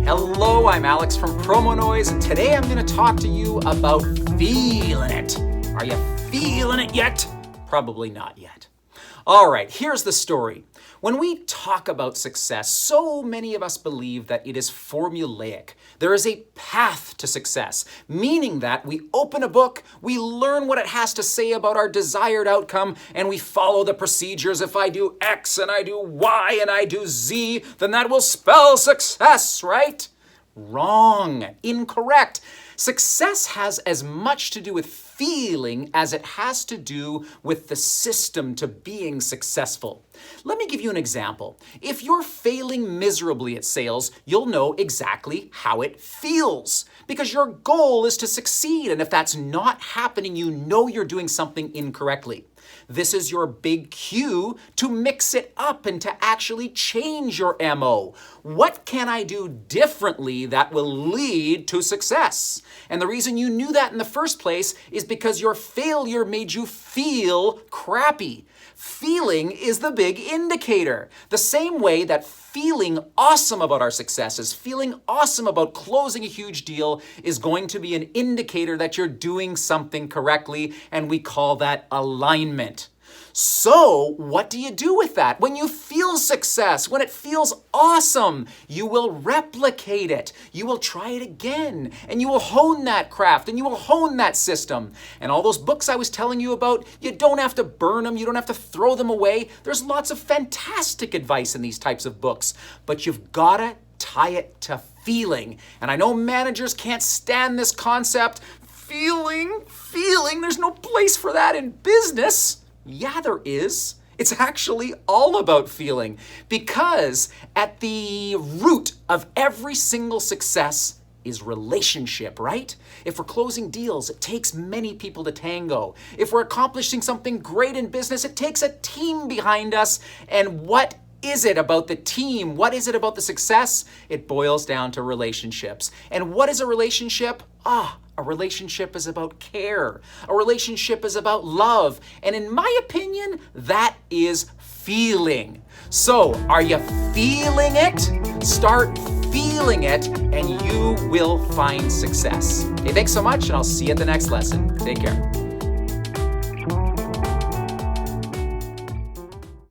Hello, I'm Alex from Promonoise, and today I'm going to talk to you about feeling it. Are you feeling it yet? Probably not yet. All right, here's the story. When we talk about success, so many of us believe that it is formulaic. There is a path to success, meaning that we open a book, we learn what it has to say about our desired outcome, and we follow the procedures. If I do X and I do Y and I do Z, then that will spell success, right? Wrong. Incorrect. Success has as much to do with feeling as it has to do with the system to being successful. Let me give you an example. If you're failing miserably at sales, you'll know exactly how it feels because your goal is to succeed. And if that's not happening, you know you're doing something incorrectly. This is your big cue to mix it up and to actually change your MO. What can I do differently that will lead to success? And the reason you knew that in the first place is because your failure made you feel crappy. Feeling is the big indicator. The same way that feeling awesome about our successes, feeling awesome about closing a huge deal is going to be an indicator that you're doing something correctly, and we call that alignment. So, what do you do with that? When you feel success, when it feels awesome, you will replicate it. You will try it again, and you will hone that craft, and you will hone that system. And all those books I was telling you about, you don't have to burn them, you don't have to throw them away. There's lots of fantastic advice in these types of books, but you've gotta tie it to feeling. And I know managers can't stand this concept. Feeling, there's no place for that in business. Yeah, there is. It's actually all about feeling because at the root of every single success is relationship, right? If we're closing deals, it takes many people to tango. If we're accomplishing something great in business, it takes a team behind us. And what is it about the team? What is it about the success? It boils down to relationships. And what is a relationship? A relationship is about care. A relationship is about love. And in my opinion, that is feeling. So, are you feeling it? Start feeling it and you will find success. Okay, thanks so much and I'll see you at the next lesson. Take care.